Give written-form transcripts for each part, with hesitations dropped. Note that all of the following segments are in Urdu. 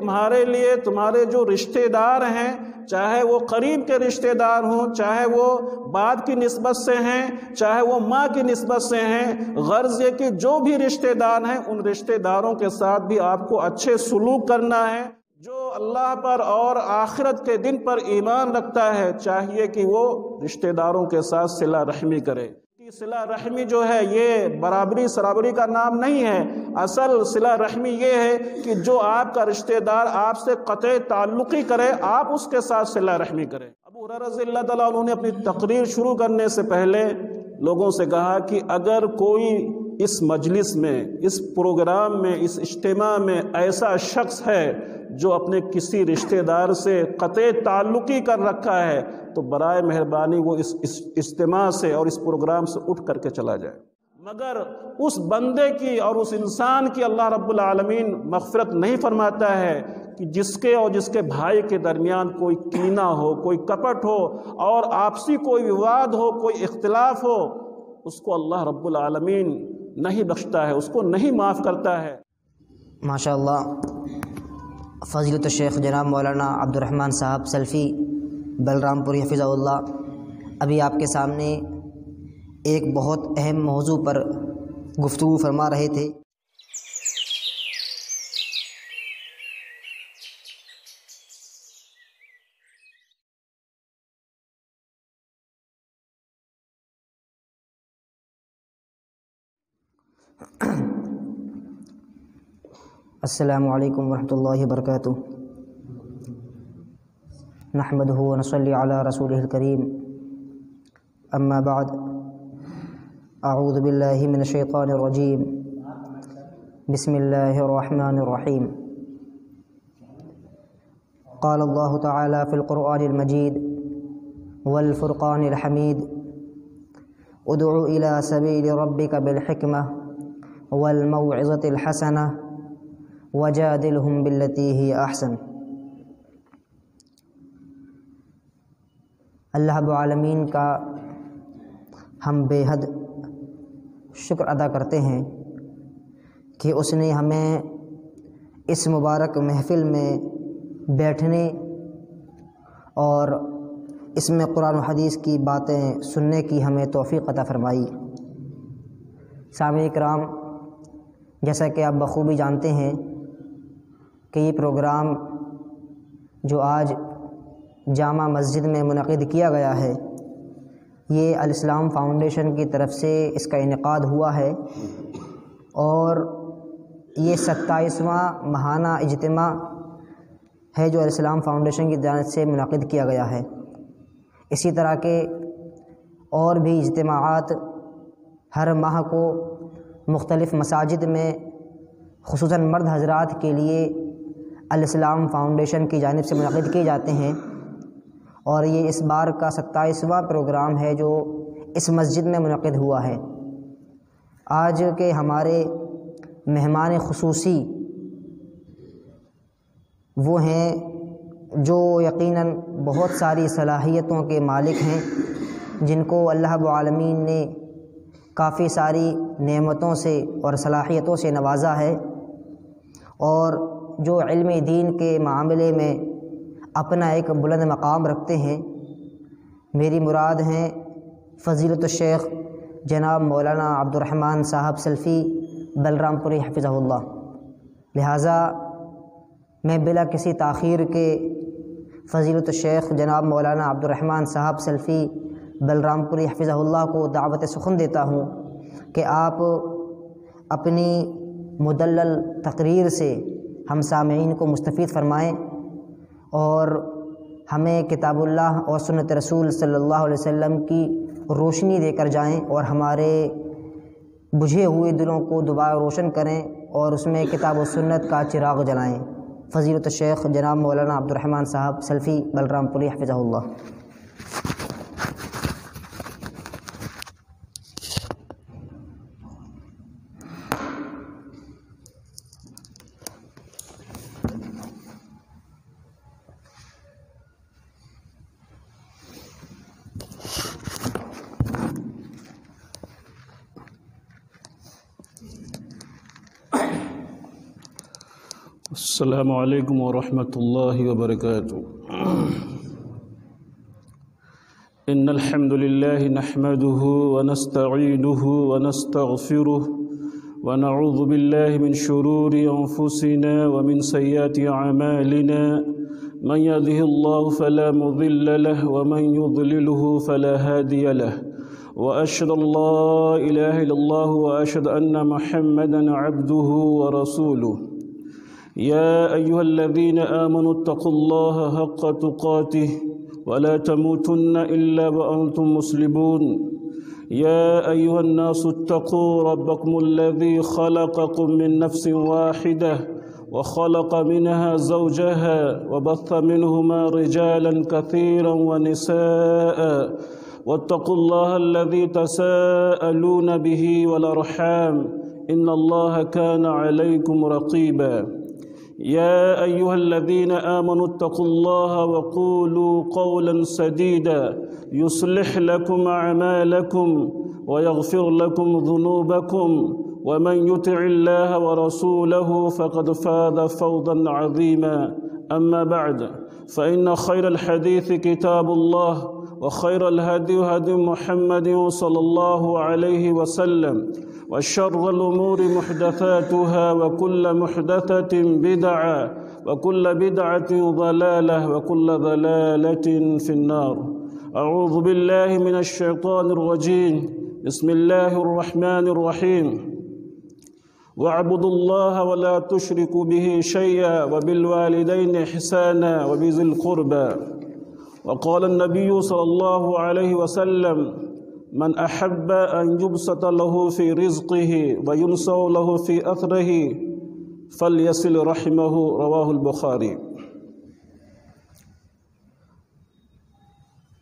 تمہارے لیے تمہارے جو رشتہ دار ہیں، چاہے وہ قریب کے رشتہ دار ہوں، چاہے وہ باپ کی نسبت سے ہیں، چاہے وہ ماں کی نسبت سے ہیں، غرض یہ کہ جو بھی رشتہ دار ہیں ان رشتہ داروں کے ساتھ بھی آپ کو اچھے سلوک کرنا ہے۔ جو اللہ پر اور آخرت کے دن پر ایمان رکھتا ہے چاہیے کہ وہ رشتہ داروں کے ساتھ صلہ رحمی کرے۔ صلہ رحمی جو ہے یہ برابری سرابری کا نام نہیں ہے، اصل صلہ رحمی یہ ہے کہ جو آپ کا رشتہ دار آپ سے قطع تعلقی کرے آپ اس کے ساتھ صلہ رحمی کریں۔ ابو ہریرہ رضی اللہ تعالیٰ عنہ نے اپنی تقریر شروع کرنے سے پہلے لوگوں سے کہا کہ اگر کوئی اس مجلس میں، اس پروگرام میں، اس اجتماع میں ایسا شخص ہے جو اپنے کسی رشتہ دار سے قطع تعلقی کر رکھا ہے تو برائے مہربانی وہ اس اجتماع سے اور اس پروگرام سے اٹھ کر کے چلا جائے۔ مگر اس بندے کی اور اس انسان کی اللہ رب العالمین مغفرت نہیں فرماتا ہے کہ جس کے اور جس کے بھائی کے درمیان کوئی کینہ ہو، کوئی کپٹ ہو اور آپسی کوئی وواد ہو، کوئی اختلاف ہو، اس کو اللہ رب العالمین نہیں بخشتا ہے، اس کو نہیں معاف کرتا ہے۔ ماشاء اللہ، فضیلت الشیخ جناب مولانا عبد الرحمن صاحب سلفی بلرام پوری حفظہ اللہ ابھی آپ کے سامنے ایک بہت اہم موضوع پر گفتگو فرما رہے تھے۔ السلام علیکم ورحمۃ اللہ وبرکاتہ۔ نحمدہ ونصلی علی رسولہ الکریم، اما بعد، اعوذ باللہ من الشیطان الرجیم، بسم اللہ الرحمن الرحیم۔ قال اللہ تعالی فی القرآن المجید والفرقان الحمید، ادع الی سبیل ربک بالحکمہ والموعظۃ الحسنہ وجادلہم باللتی ہی احسن۔ اللہ رب العالمین کا ہم بے حد شکر ادا کرتے ہیں کہ اس نے ہمیں اس مبارک محفل میں بیٹھنے اور اس میں قرآن و حدیث کی باتیں سننے کی ہمیں توفیق عطا فرمائی۔ سامعین کرام، جیسا کہ آپ بخوبی جانتے ہیں کہ یہ پروگرام جو آج جامع مسجد میں منعقد کیا گیا ہے، یہ الاسلام فاؤنڈیشن کی طرف سے اس کا انعقاد ہوا ہے اور یہ 27واں ماہانہ اجتماع ہے جو الاسلام فاؤنڈیشن کی جانب سے منعقد کیا گیا ہے۔ اسی طرح کے اور بھی اجتماعات ہر ماہ کو مختلف مساجد میں خصوصاً مرد حضرات کے لیے الاسلام فاؤنڈیشن کی جانب سے منعقد کیے جاتے ہیں، اور یہ اس بار کا 27واں پروگرام ہے جو اس مسجد میں منعقد ہوا ہے۔ آج کے ہمارے مہمان خصوصی وہ ہیں جو یقیناً بہت ساری صلاحیتوں کے مالک ہیں، جن کو اللہ رب العالمین نے کافی ساری نعمتوں سے اور صلاحیتوں سے نوازا ہے، اور جو علم دین کے معاملے میں اپنا ایک بلند مقام رکھتے ہیں۔ میری مراد ہیں فضیلت الشیخ جناب مولانا عبد الرحمن صاحب سلفی بلرام پوری حفظہ اللہ۔ لہٰذا میں بلا کسی تاخیر کے فضیلت الشیخ جناب مولانا عبد الرحمن صاحب سلفی بلرام پوری حفظہ اللہ کو دعوت سخن دیتا ہوں کہ آپ اپنی مدلل تقریر سے ہم سامعین کو مستفید فرمائیں اور ہمیں کتاب اللہ اور سنت رسول صلی اللہ علیہ وسلم کی روشنی دے کر جائیں اور ہمارے بجھے ہوئے دلوں کو دوبارہ روشن کریں اور اس میں کتاب و سنت کا چراغ جلائیں۔ فضیلت الشیخ جناب مولانا عبد الرحمن صاحب سلفی بلرام پوری حفظہ اللہ۔ السلام علیکم ورحمۃ اللہ وبرکاتہ۔ ان الحمد للہ نحمده ونستعینه ونستغفره ونعوذ باللہ من شرور انفسنا ومن سیئات اعمالنا من يهده الله فلا مضل له ومن يضلله فلا هادي له واشهد ان لا اله الا الله واشهد ان محمدا عبده ورسوله يا أيها الذين آمنوا اتقوا الله حق تقاته ولا تموتن إلا وأنتم مسلمون يا أيها الناس اتقوا ربكم الذي خلقكم من نفس واحدة وخلق منها زوجها وبث منهما رجالا كثيرا ونساء واتقوا الله الذي تساءلون به والأرحام إن الله كان عليكم رقيبا يا أيها الذين آمنوا اتقوا الله وقولوا قولا سديدا يصلح لكم أعمالكم ويغفر لكم ذنوبكم ومن يطع الله ورسوله فقد فاز فوزا عظيما أما بعد فإن خير الحديث كتاب الله وخير الهدي هدي محمد صلى الله عليه وسلم وشر الأمور محدثاتها وكل محدثة بدعة وكل بدعة ضلالة وكل ضلالة في النار أعوذ بالله من الشيطان الرجيم بسم الله الرحمن الرحيم واعبدوا الله ولا تشركوا به شيئا وبالوالدين إحسانا وبذي القربى وقال النبي صلى الله عليه وسلم من أحب أن يبسط له في رزقه وينسأ له في أثره فليصل رحمه رواه البخاري۔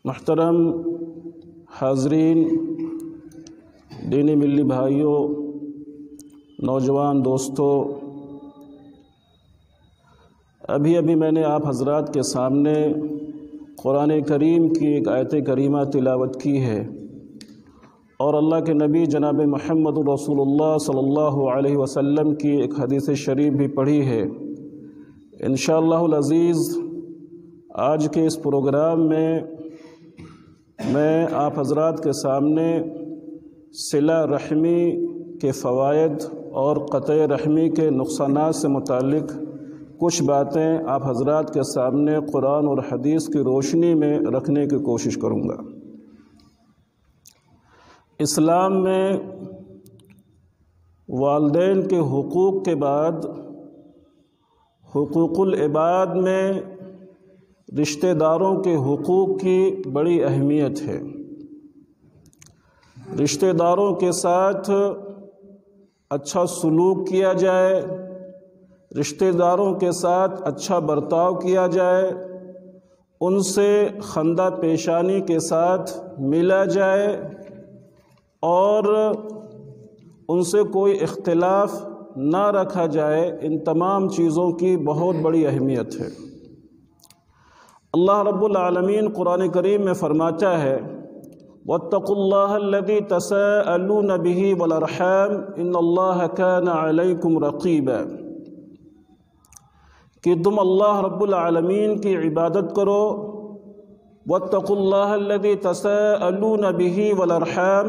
محترم حاضرین، دینی ملی بھائیوں، نوجوان دوستوں، ابھی میں نے آپ حضرات کے سامنے قرآن کریم کی ایک آیت کریمہ تلاوت کی ہے اور اللہ کے نبی جناب محمد رسول اللہ صلی اللہ علیہ وسلم کی ایک حدیث شریف بھی پڑھی ہے۔ انشاءاللہ العزیز آج کے اس پروگرام میں آپ حضرات کے سامنے صلہ رحمی کے فوائد اور قطع رحمی کے نقصانات سے متعلق کچھ باتیں آپ حضرات کے سامنے قرآن اور حدیث کی روشنی میں رکھنے کی کوشش کروں گا۔ اسلام میں والدین کے حقوق کے بعد حقوق العباد میں رشتہ داروں کے حقوق کی بڑی اہمیت ہے۔ رشتہ داروں کے ساتھ اچھا سلوک کیا جائے، رشتہ داروں کے ساتھ اچھا برتاؤ کیا جائے، ان سے خندہ پیشانی کے ساتھ ملا جائے اور ان سے کوئی اختلاف نہ رکھا جائے، ان تمام چیزوں کی بہت بڑی اہمیت ہے۔ اللہ رب العالمین قرآن کریم میں فرماتا ہے وَاتَّقُوا اللَّهَ الَّذِي تَسَاءَلُونَ بِهِ وَالْأَرْحَامَ إِنَّ اللَّهَ كَانَ عَلَيْكُمْ رَقِيبًا، کہ تم اللہ رب العالمین کی عبادت کرو۔ وَاتَّقُوا اللَّهَ الَّذِي تَسَاءَلُونَ بِهِ وَالْأَرْحَامَ،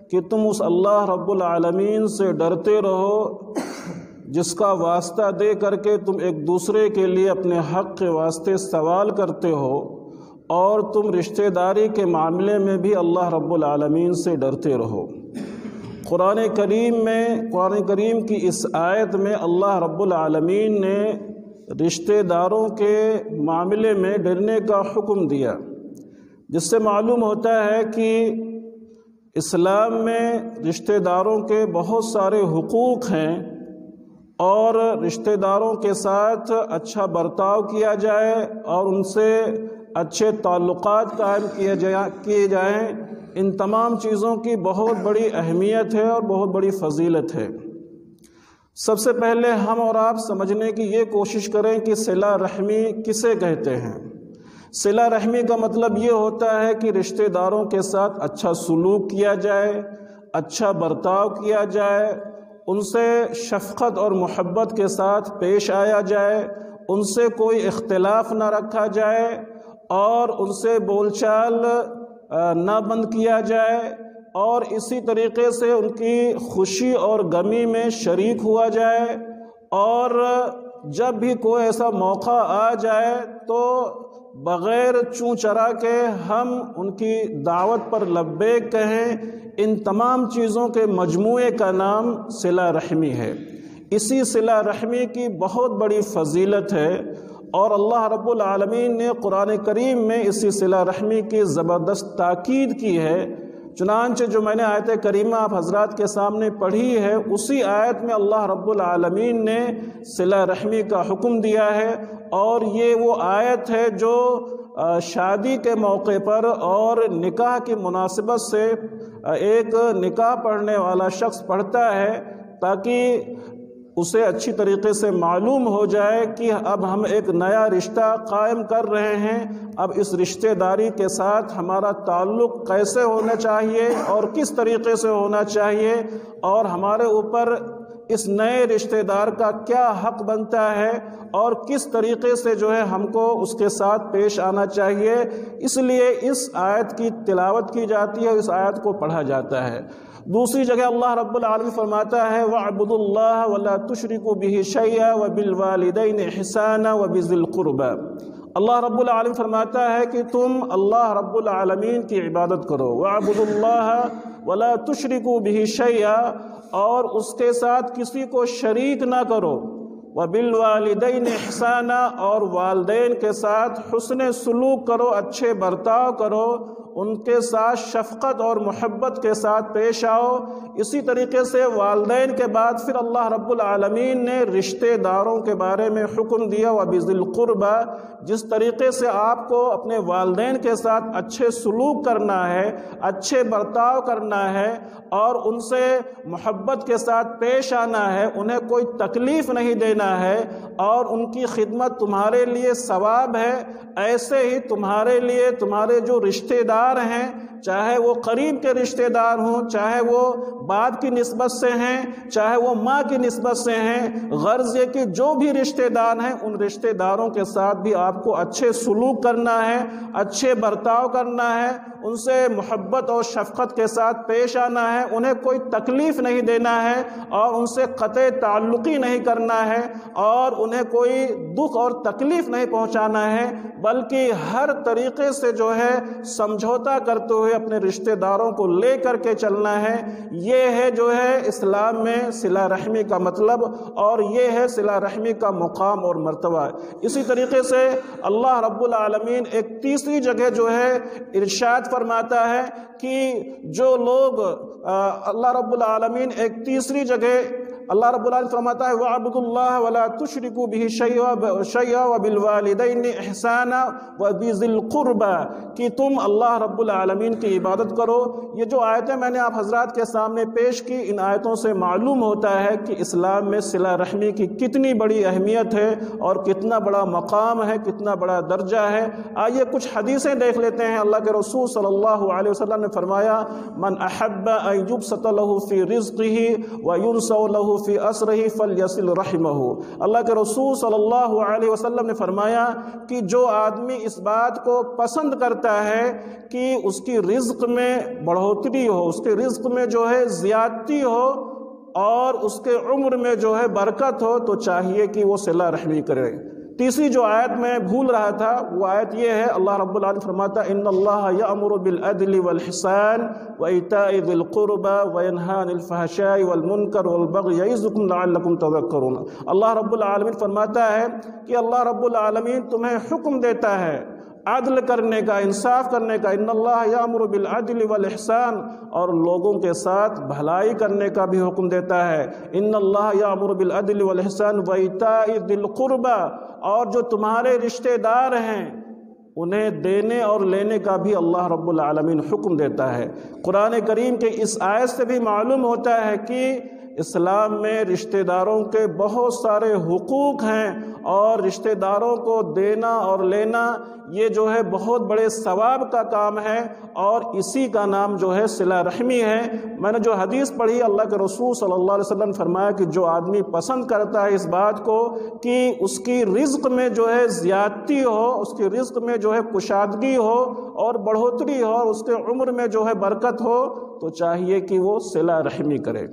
کہ تم اس اللہ رب العالمین سے ڈرتے رہو جس کا واسطہ دے کر کے تم ایک دوسرے کے لیے اپنے حق کے واسطے سوال کرتے ہو، اور تم رشتہ داری کے معاملے میں بھی اللہ رب العالمین سے ڈرتے رہو۔ قرآن کریم کی اس آیت میں اللہ رب العالمین نے رشتہ داروں کے معاملے میں ڈرنے کا حکم دیا، جس سے معلوم ہوتا ہے کہ اسلام میں رشتہ داروں کے بہت سارے حقوق ہیں اور رشتہ داروں کے ساتھ اچھا برتاؤ کیا جائے اور ان سے اچھے تعلقات قائم کیے جائیں، ان تمام چیزوں کی بہت بڑی اہمیت ہے اور بہت بڑی فضیلت ہے۔ سب سے پہلے ہم اور آپ سمجھنے کی یہ کوشش کریں کہ صلہ رحمی کسے کہتے ہیں۔ صلہ رحمی کا مطلب یہ ہوتا ہے کہ رشتہ داروں کے ساتھ اچھا سلوک کیا جائے، اچھا برتاؤ کیا جائے ان سے شفقت اور محبت کے ساتھ پیش آیا جائے، ان سے کوئی اختلاف نہ رکھا جائے اور ان سے بول چال نہ بند کیا جائے، اور اسی طریقے سے ان کی خوشی اور غمی میں شریک ہوا جائے، اور جب بھی کوئی ایسا موقع آ جائے تو بغیر چوں چرا کے ہم ان کی دعوت پر لبیک کہیں۔ ان تمام چیزوں کے مجموعے کا نام صلہ رحمی ہے۔ اسی صلہ رحمی کی بہت بڑی فضیلت ہے، اور اللہ رب العالمین نے قرآن کریم میں اسی صلہ رحمی کی زبردست تاکید کی ہے۔ چنانچہ جو میں نے آیت کریمہ آپ حضرات کے سامنے پڑھی ہے، اسی آیت میں اللہ رب العالمین نے صلہ رحمی کا حکم دیا ہے، اور یہ وہ آیت ہے جو شادی کے موقع پر اور نکاح کی مناسبت سے ایک نکاح پڑھنے والا شخص پڑھتا ہے، تاکہ اسے اچھی طریقے سے معلوم ہو جائے کہ اب ہم ایک نیا رشتہ قائم کر رہے ہیں، اب اس رشتہ داری کے ساتھ ہمارا تعلق کیسے ہونا چاہیے اور کس طریقے سے ہونا چاہیے، اور ہمارے اوپر اس نئے رشتہ دار کا کیا حق بنتا ہے، اور کس طریقے سے جو ہے ہم کو اس کے ساتھ پیش آنا چاہیے۔ اس لیے اس آیت کی تلاوت کی جاتی ہے اور اس آیت کو پڑھا جاتا ہے۔ دوسری جگہ اللہ رب العالمین فرماتا ہے وَاعْبُدُوا اللَّهَ وَلَا تُشْرِكُوا بِهِ شَيْئًا وَبِالْوَالِدَيْنِ إِحْسَانًا وَبِذِي الْقُرْبَى۔ اللہ رب العالمین فرماتا ہے کہ تم اللہ رب العالمین کی عبادت کرو، وَاعْبُدُوا اللَّهَ وَلَا تُشْرِكُوا بِهِ شَيْئًا، اور اس کے ساتھ کسی کو شریک نہ کرو، وَبِالْوَالِدَيْنِ إِحْسَانًا، اور والدین کے ساتھ حسن سلوک کرو، اچھے برتاؤ کرو، ان کے ساتھ شفقت اور محبت کے ساتھ پیش آؤ۔ اسی طریقے سے والدین کے بعد پھر اللہ رب العالمین نے رشتہ داروں کے بارے میں حکم دیا وَبِذِي الْقُرْبَى، جس طریقے سے آپ کو اپنے والدین کے ساتھ اچھے سلوک کرنا ہے، اچھے برتاؤ کرنا ہے، اور ان سے محبت کے ساتھ پیش آنا ہے، انہیں کوئی تکلیف نہیں دینا ہے، اور ان کی خدمت تمہارے لیے ثواب ہے۔ ایسے ہی تمہارے لیے تمہارے جو رشتہ دار ہیں، چاہے وہ قریب کے رشتہ دار ہوں، چاہے وہ باپ کی نسبت سے ہیں، چاہے وہ ماں کی نسبت سے ہیں، غرض یہ کہ جو بھی رشتہ دار ہیں ان رشتہ داروں کے ساتھ بھی آپ کو اچھے سلوک کرنا ہے، اچھے برتاؤ کرنا ہے، ان سے محبت اور شفقت کے ساتھ پیش آنا ہے، انہیں کوئی تکلیف نہیں دینا ہے، اور ان سے قطع تعلقی نہیں کرنا ہے، اور انہیں کوئی دکھ اور تکلیف نہیں پہنچانا ہے، بلکہ ہر طریقے سے جو ہے سمجھوتا کرتے ہوئے اپنے رشتہ داروں کو لے کر کے چلنا ہے۔ یہ ہے جو ہے اسلام میں صلہ رحمی کا مطلب، اور یہ ہے صلہ رحمی کا مقام اور مرتبہ۔ اسی طریقے سے اللہ رب العالمین ایک تیسری جگہ جو ہے ارشاد فرماتا ہے کہ جو لوگ اللہ رب العالمین ایک تیسری جگہ اللہ رب العالمین فرماتا ہے وَاعْبُدُوا اللَّهَ وَلَا تُشْرِكُوا بِهِ شَيْئًا وَبِالْوَالِدَيْنِ إِحْسَانًا وَبِذِي الْقُرْبَى، کہ تم اللہ رب العالمین کی عبادت کرو۔ یہ جو آیتیں میں نے آپ حضرات کے سامنے پیش کی، ان آیتوں سے معلوم ہوتا ہے کہ اسلام میں صلہ رحمی کی کتنی بڑی اہمیت ہے اور کتنا بڑا مقام ہے، کتنا بڑا درجہ ہے۔ آئیے کچھ حدیثیں دیکھ لیتے ہیں۔ اللہ کے رسول صلی اللہ علیہ وسلم نے فرمایا من احب ان یبسط له فی رزقه وینسأ له فی اسرہ فلیصل رحمہ۔ اللہ کے رسول صلی اللہ علیہ وسلم نے فرمایا کہ جو آدمی اس بات کو پسند کرتا ہے کہ اس کی رزق میں بڑھوتری ہو، اس کے رزق میں جو ہے زیادتی ہو، اور اس کے عمر میں جو ہے برکت ہو، تو چاہیے کہ وہ صلہ رحمی کرے۔ تیسری جو آیت میں بھول رہا تھا وہ آیت یہ ہے، اللہ رب العالمین فرماتا ہے ان اللہ یأمر بالعدل والحسان وایتاء ذی القربى وینہی عن الفحشاء والمنکر والبغی یعظکم لعلکم تذکرون۔ اللہ رب العالمین فرماتا ہے کہ اللہ رب العالمین تمہیں حکم دیتا ہے عدل کرنے کا، انصاف کرنے کا، ان اللہ یأمر بالعدل والاحسان، اور لوگوں کے ساتھ بھلائی کرنے کا بھی حکم دیتا ہے۔ ان اللہ یأمر بالعدل والاحسان وایتاء ذی القربى، اور جو تمہارے رشتہ دار ہیں انہیں دینے اور لینے کا بھی اللہ رب العالمین حکم دیتا ہے۔ قرآن کریم کے اس آیت سے بھی معلوم ہوتا ہے کہ اسلام میں رشتہ داروں کے بہت سارے حقوق ہیں، اور رشتہ داروں کو دینا اور لینا یہ جو ہے بہت بڑے ثواب کا کام ہے، اور اسی کا نام جو ہے صلہ رحمی ہے۔ میں نے جو حدیث پڑھی، اللہ کے رسول صلی اللہ علیہ وسلم نے فرمایا کہ جو آدمی پسند کرتا ہے اس بات کو کہ اس کی رزق میں جو ہے زیادتی ہو، اس کی رزق میں جو ہے کشادگی ہو اور بڑھوتری ہو، اور اس کے عمر میں جو ہے برکت ہو، تو چاہیے کہ وہ صلہ رحمی کرے۔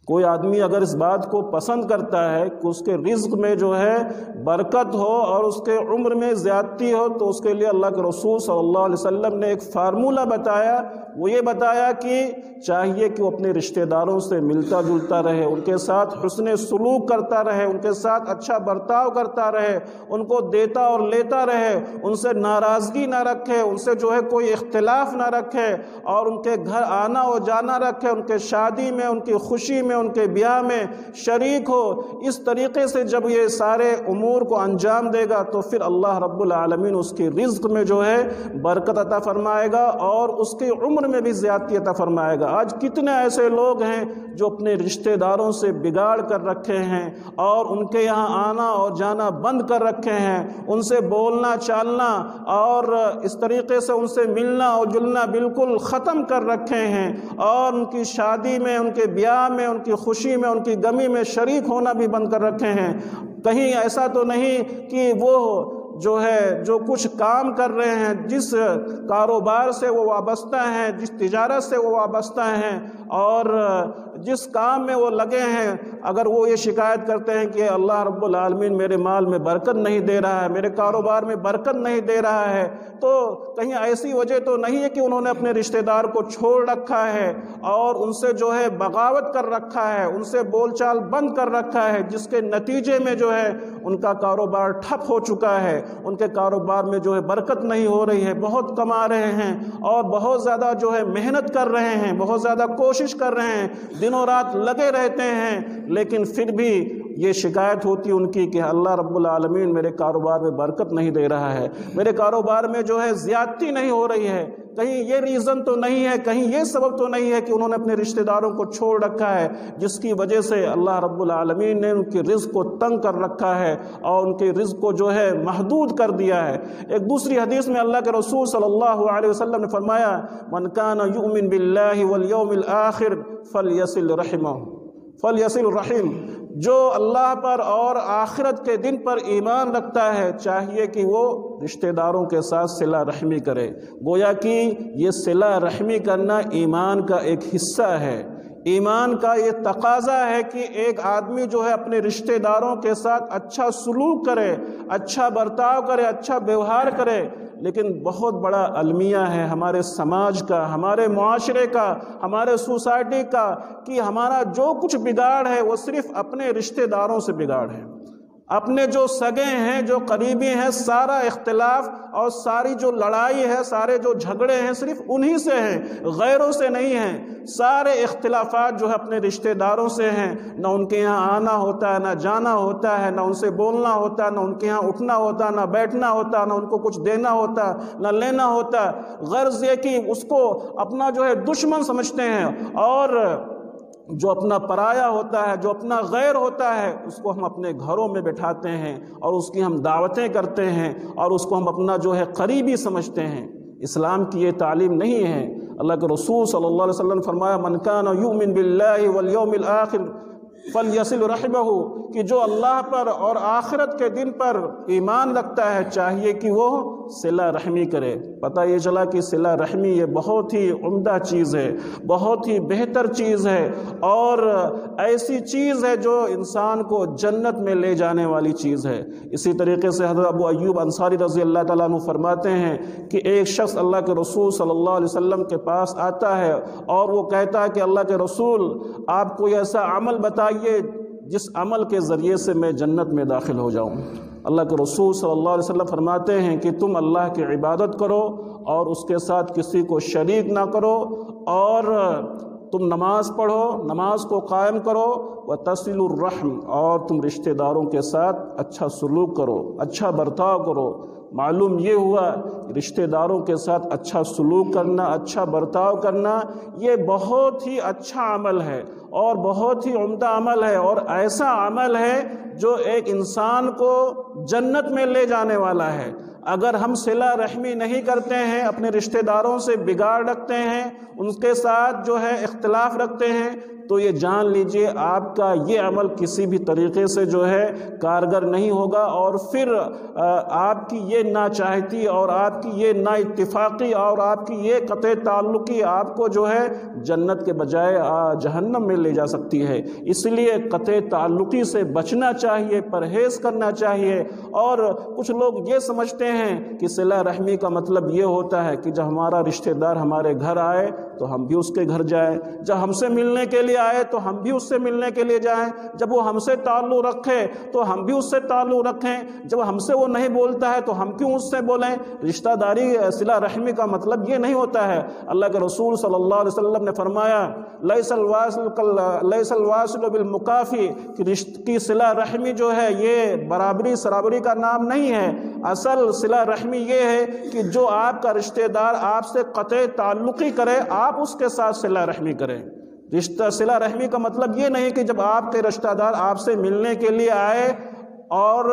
کوئی آدمی اگر اس بات کو پسند کرتا ہے کہ اس کے رزق میں جو ہے برکت ہو اور اس کے عمر میں زیادتی ہو، تو اس کے لیے اللہ کے رسول صلی اللہ علیہ وسلم نے ایک فارمولہ بتایا۔ وہ یہ بتایا کہ چاہیے کہ وہ اپنے رشتہ داروں سے ملتا جلتا رہے، ان کے ساتھ حسن سلوک کرتا رہے، ان کے ساتھ اچھا برتاؤ کرتا رہے، ان کو دیتا اور لیتا رہے، ان سے ناراضگی نہ رکھے، ان سے جو ہے کوئی اختلاف نہ رکھے، اور ان کے گھر آنا و جانا رکھے، ان کے شادی میں، ان کی خوشی میں، ان کے بیاہ میں شریک ہو۔ اس طریقے سے جب یہ سارے امور کو انجام دے گا تو پھر اللہ رب العالمین اس کی رزق میں جو ہے برکت عطا فرمائے گا، اور اس کی عمر میں بھی زیادتی عطا فرمائے گا۔ آج کتنے ایسے لوگ ہیں جو اپنے رشتہ داروں سے بگاڑ کر رکھے ہیں، اور ان کے یہاں آنا اور جانا بند کر رکھے ہیں، ان سے بولنا چالنا اور اس طریقے سے ان سے ملنا اور جلنا بالکل ختم کر رکھے ہیں، اور ان کی شادی میں، ان کے بیاہ میں، ان کی خوشی میں، ان کی غمی میں شریک ہونا بھی بند کر رکھے ہیں۔ کہیں ایسا تو نہیں کہ وہ جو ہے جو کچھ کام کر رہے ہیں، جس کاروبار سے وہ وابستہ ہیں، جس تجارت سے وہ وابستہ ہیں، اور جس کام میں وہ لگے ہیں، اگر وہ یہ شکایت کرتے ہیں کہ اللہ رب العالمین میرے مال میں برکت نہیں دے رہا ہے، میرے کاروبار میں برکت نہیں دے رہا ہے، تو کہیں ایسی وجہ تو نہیں ہے کہ انہوں نے اپنے رشتہ دار کو چھوڑ رکھا ہے اور ان سے جو ہے بغاوت کر رکھا ہے، ان سے بول چال بند کر رکھا ہے، جس کے نتیجے میں جو ہے ان کا کاروبار ٹھپ ہو چکا ہے، ان کے کاروبار میں جو ہے برکت نہیں ہو رہی ہے، بہت کما رہے ہیں اور بہت زیادہ جو ہے محنت کر رہے ہیں، بہت زیادہ کوشش کر رہے ہیں، دنوں رات لگے رہتے ہیں، لیکن پھر بھی یہ شکایت ہوتی ہے ان کی کہ اللہ رب العالمین میرے کاروبار میں برکت نہیں دے رہا ہے، میرے کاروبار میں جو ہے زیادتی نہیں ہو رہی ہے۔ کہیں یہ ریزن تو نہیں ہے، کہیں یہ سبب تو نہیں ہے کہ انہوں نے اپنے رشتہ داروں کو چھوڑ رکھا ہے، جس کی وجہ سے اللہ رب العالمین نے ان کے رزق کو تنگ کر رکھا ہے اور ان کے رزق کو جو ہے محدود کر دیا ہے۔ ایک دوسری حدیث میں اللہ کے رسول صلی اللہ علیہ وسلم نے فرمایا، من کان یؤمن باللہ والیوم الآخر فلیصل رحمہ، فلیصل الرحم، جو اللہ پر اور آخرت کے دن پر ایمان رکھتا ہے چاہیے کہ وہ رشتہ داروں کے ساتھ صلہ رحمی کرے۔ گویا کہ یہ صلہ رحمی کرنا ایمان کا ایک حصہ ہے، ایمان کا یہ تقاضا ہے کہ ایک آدمی جو ہے اپنے رشتہ داروں کے ساتھ اچھا سلوک کرے، اچھا برتاؤ کرے، اچھا ویوہار کرے۔ لیکن بہت بڑا المیہ ہے ہمارے سماج کا، ہمارے معاشرے کا، ہمارے سوسائٹی کا، کہ ہمارا جو کچھ بگاڑ ہے وہ صرف اپنے رشتہ داروں سے بگاڑ ہے۔ اپنے جو سگے ہیں، جو قریبی ہیں، سارا اختلاف اور ساری جو لڑائی ہے، سارے جو جھگڑے ہیں صرف انہی سے ہیں، غیروں سے نہیں ہیں۔ سارے اختلافات جو ہے اپنے رشتہ داروں سے ہیں، نہ ان کے یہاں آنا ہوتا ہے، نہ جانا ہوتا ہے، نہ ان سے بولنا ہوتا ہے، نہ ان کے یہاں اٹھنا ہوتا، نہ بیٹھنا ہوتا، نہ ان کو کچھ دینا ہوتا، نہ لینا ہوتا۔ غرض یہ کہ اس کو اپنا جو ہے دشمن سمجھتے ہیں، اور جو اپنا پرایا ہوتا ہے، جو اپنا غیر ہوتا ہے، اس کو ہم اپنے گھروں میں بٹھاتے ہیں اور اس کی ہم دعوتیں کرتے ہیں اور اس کو ہم اپنا جو ہے قریبی سمجھتے ہیں۔ اسلام کی یہ تعلیم نہیں ہے۔ اللہ کے رسول صلی اللہ علیہ وسلم نے فرمایا، من کان یؤمن باللہ والیوم الآخر فلیصل رحمہ، کہ جو اللہ پر اور آخرت کے دن پر ایمان رکھتا ہے چاہیے کہ وہ صلہ رحمی کرے۔ پتہ یہ چلا کہ صلہ رحمی یہ بہت ہی عمدہ چیز ہے، بہت ہی بہتر چیز ہے، اور ایسی چیز ہے جو انسان کو جنت میں لے جانے والی چیز ہے۔ اسی طریقے سے حضرت ابو ایوب انصاری رضی اللہ تعالیٰ عنہ فرماتے ہیں کہ ایک شخص اللہ کے رسول صلی اللہ علیہ وسلم کے پاس آتا ہے اور وہ کہتا ہے کہ اللہ کے رسول آپ کوئی ایسا عمل بتائیے جس عمل کے ذریعے سے میں جنت میں داخل ہو جاؤں۔ اللہ کے رسول صلی اللہ علیہ وسلم فرماتے ہیں کہ تم اللہ کی عبادت کرو اور اس کے ساتھ کسی کو شریک نہ کرو، اور تم نماز پڑھو، نماز کو قائم کرو، وتصل الرحم، اور تم رشتہ داروں کے ساتھ اچھا سلوک کرو، اچھا برتاؤ کرو۔ معلوم یہ ہوا رشتہ داروں کے ساتھ اچھا سلوک کرنا، اچھا برتاؤ کرنا یہ بہت ہی اچھا عمل ہے اور بہت ہی عمدہ عمل ہے، اور ایسا عمل ہے جو ایک انسان کو جنت میں لے جانے والا ہے۔ اگر ہم صلہ رحمی نہیں کرتے ہیں، اپنے رشتہ داروں سے بگاڑ رکھتے ہیں، ان کے ساتھ جو ہے اختلاف رکھتے ہیں، تو یہ جان لیجئے آپ کا یہ عمل کسی بھی طریقے سے جو ہے کارگر نہیں ہوگا، اور پھر آپ کی یہ ناچاہتی اور آپ کی یہ نا اتفاقی اور آپ کی یہ قطع تعلقی آپ کو جو ہے جنت کے بجائے جہنم میں لے جا سکتی ہے۔ اس لیے قطع تعلقی سے بچنا چاہیے، پرہیز کرنا چاہیے۔ اور کچھ لوگ یہ سمجھتے ہیں کہ صلہ رحمی کا مطلب یہ ہوتا ہے کہ جب ہمارا رشتہ دار ہمارے گھر آئے تو ہم بھی اس کے گھر جائیں، جب ہم سے ملنے کے لیے آئے تو ہم بھی اس سے ملنے کے لیے جائیں، جب وہ ہم سے تعلق رکھے تو ہم بھی اس سے تعلق رکھیں، جب ہم سے وہ نہیں بولتا ہے تو ہم کیوں اس سے بولیں۔ رشتہ داری صلہ رحمی کا مطلب یہ نہیں ہوتا ہے۔ اللہ کے رسول صلی اللہ علیہ وسلم نے فرمایا لیس الواصل بالمکافی، کہ صلہ رحمی جو ہے یہ برابری سرابری کا نام نہیں ہے۔ اصل صلہ رحمی یہ ہے کہ جو آپ کا رشتہ دار آپ سے قطع تعلقی کرے آپ اس کے ساتھ صلہ رحمی کریں۔ صلہ رحمی کا مطلب یہ نہیں کہ جب آپ کے رشتہ دار آپ سے ملنے کے لیے آئے اور